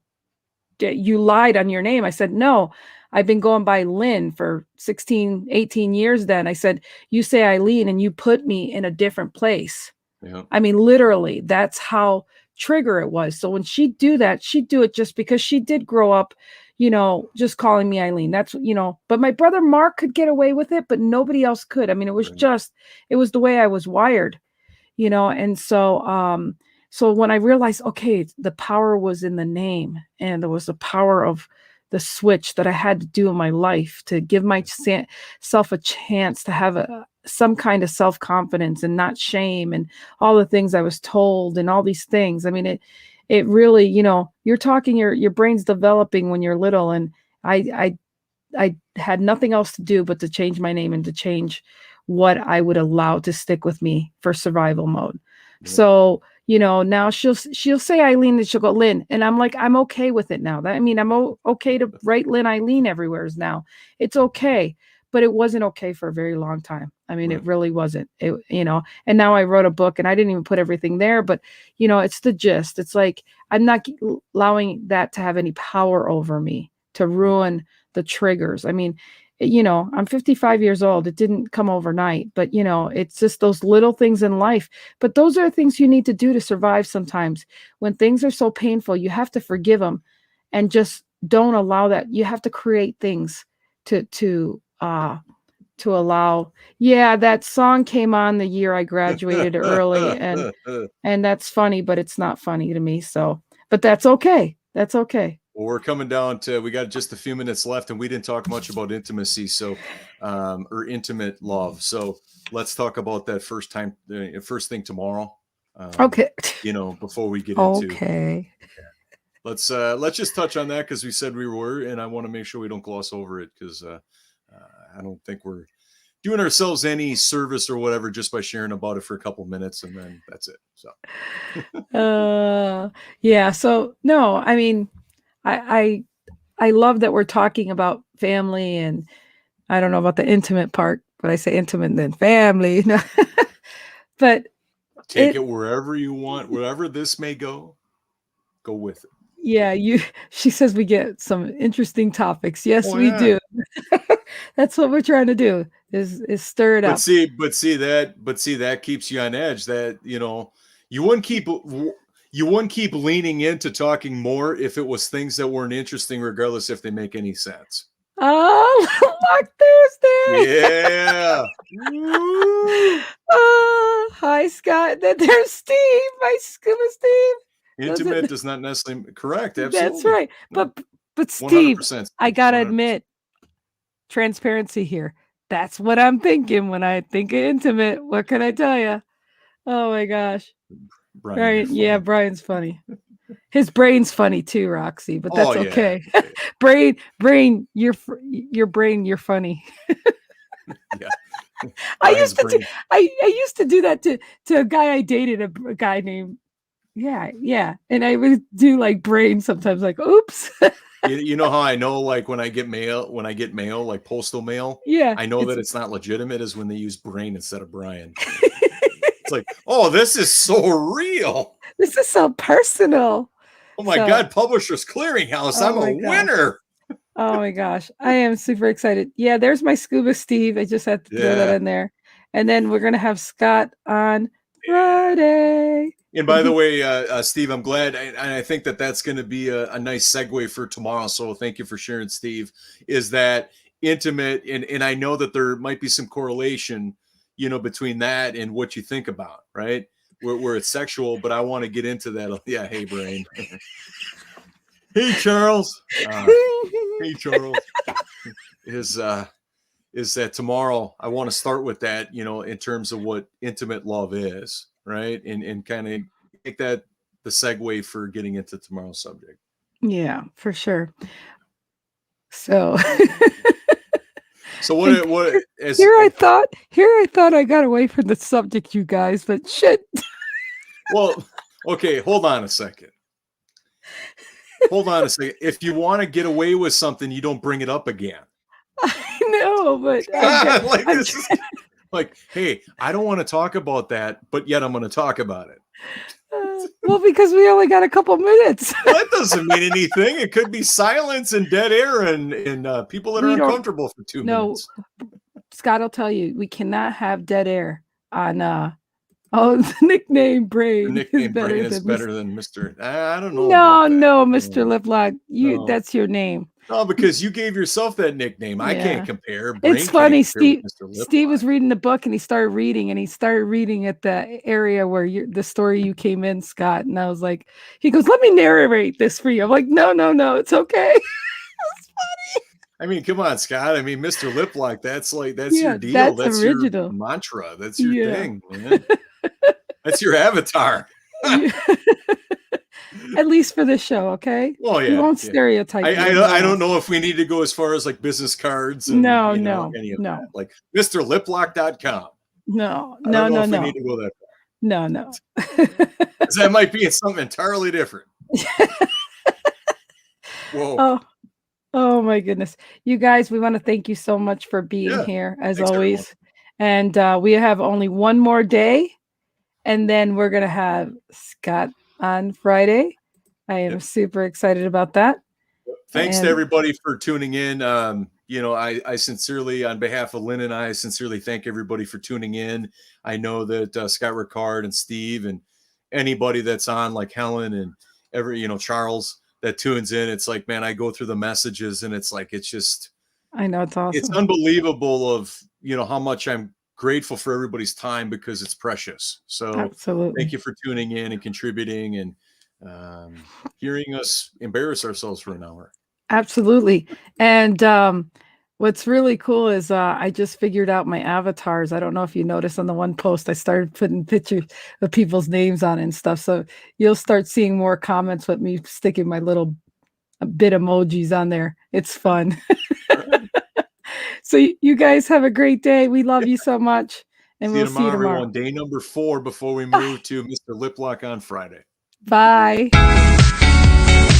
lied on your name." I said, "No, I've been going by Lynn for 16, 18 years then." I said, "You say Eileen and you put me in a different place." yeah, I mean, literally, that's how trigger it was. So when she'd do that, she'd do it just because she did grow up, just calling me Eileen. That's, but my brother Mark could get away with it, but nobody else could. I mean, it was right. it was the way I was wired, and so when I realized, okay, the power was in the name, and there was the power of the switch that I had to do in my life to give myself a chance to have some kind of self-confidence and not shame and all the things I was told and all these things. I mean, it really, you're talking, your brain's developing when you're little, and I had nothing else to do but to change my name and to change what I would allow to stick with me for survival mode. Yeah. So, now she'll say Eileen, and she'll go Lynn. And I'm like, I'm okay with it now. I'm okay to write Lynn Eileen everywhere now. It's okay. But it wasn't okay for a very long time. I mean, Right. it really wasn't. And now I wrote a book, and I didn't even put everything there, but it's the gist. It's like, I'm not allowing that to have any power over me, to ruin the triggers. I mean, I'm 55 years old. It didn't come overnight, but it's just those little things in life. But those are things you need to do to survive sometimes. When things are so painful, you have to forgive them and just don't allow that. You have to create things to allow. Yeah, that song came on the year I graduated early, and that's funny, but it's not funny to me. So, but that's okay. That's okay. Well, we're coming down to, we got just a few minutes left, and we didn't talk much about intimacy, so or intimate love. So let's talk about that first thing tomorrow. Okay. Before we get into. Okay. Let's just touch on that because we said we were, and I want to make sure we don't gloss over it because I don't think we're doing ourselves any service or whatever just by sharing about it for a couple minutes, and then that's it. So. Yeah. So no, I mean, I love that we're talking about family, and I don't know about the intimate part, but I say intimate and then family. But take it wherever you want, wherever this may go with it. Yeah, she says we get some interesting topics. Yes, we do. That's what we're trying to do is stir it up. But see that keeps you on edge. That you wouldn't keep leaning into talking more if it was things that weren't interesting, regardless if they make any sense. Oh, Lock Thursday. Yeah. Hi, Scott. There's Steve, my scuba Steve. Intimate does not necessarily correct. Absolutely. That's right. But Steve, 100%. I gotta admit, transparency here. That's what I'm thinking when I think of intimate. What can I tell you? Oh my gosh. Brian, right. Yeah, Brian's funny. His brain's funny too, Roxy, but that's okay. Yeah. brain, you're funny. Yeah. I used to do that to a guy I dated, a guy named yeah, and I would do like brain sometimes, like oops. You know how I know, like when I get mail, like postal mail, I know that it's not legitimate is when they use brain instead of Brian. It's like, oh, this is so real. This is so personal. Oh my God, Publishers Clearinghouse. I'm a winner. Oh my gosh. I am super excited. Yeah, there's my scuba Steve. I just had to throw that in there. And then we're going to have Scott on Friday. And by the way, Steve, I'm glad. And I think that that's going to be a nice segue for tomorrow. So thank you for sharing, Steve. Is that intimate? And I know that there might be some correlation, between that and what you think about, right? Where it's sexual, but I want to get into that. Yeah. Hey, Brain. Hey, Charles. Hey, Charles. Is that tomorrow? I want to start with that, in terms of what intimate love is, right? And kind of make that the segue for getting into tomorrow's subject. Yeah, for sure. So. So what? Here I thought I got away from the subject, you guys, but shit. Well, okay, hold on a second. If you want to get away with something, you don't bring it up again. I know, but hey, I don't want to talk about that, but yet I'm going to talk about it. Well, because we only got a couple minutes. Well, that doesn't mean anything. It could be silence and dead air and people that are uncomfortable for 2 minutes. Scott will tell you, we cannot have dead air on the nickname Brain. The nickname Brain is better than Mr. I don't know. No, Mr. Liplock. That's your name. No, because you gave yourself that nickname. I can't compare. It's funny. Steve was reading the book and he started reading at the area where the story you came in, Scott. And I was like, he goes, let me narrate this for you. I'm like, no, it's okay. It's funny. I mean, come on, Scott. I mean, Mr. Liplock, that's your deal. That's original. Your mantra. That's your thing, man. That's your avatar. At least for this show, okay? Well, yeah. We won't stereotype. I don't know if we need to go as far as like business cards. And, no. That. Like MrLiplock.com. No. We need to go that far. No. That might be something entirely different. Whoa. Oh my goodness. You guys, we want to thank you so much for being here as always. Everyone. And we have only one more day. And then we're going to have Scott on Friday. I am super excited about that. Thanks to everybody for tuning in. I sincerely, on behalf of Lynn and I sincerely thank everybody for tuning in. I know that Scott Ricard and Steve and anybody that's on, like Helen and Charles that tunes in, it's like, man, I go through the messages and it's like, it's just, I know it's awesome. It's unbelievable of, how much I'm grateful for everybody's time because it's precious. So absolutely. Thank you for tuning in and contributing. And hearing us embarrass ourselves for an hour. Absolutely. And what's really cool is I just figured out my avatars. I don't know if you noticed on the one post, I started putting pictures of people's names on it and stuff. So you'll start seeing more comments with me sticking my little bit emojis on there. It's fun. So you guys have a great day. We love you so much. And we'll see you tomorrow. Everyone. Day number 4 before we move to Mr. Liplock on Friday. Bye.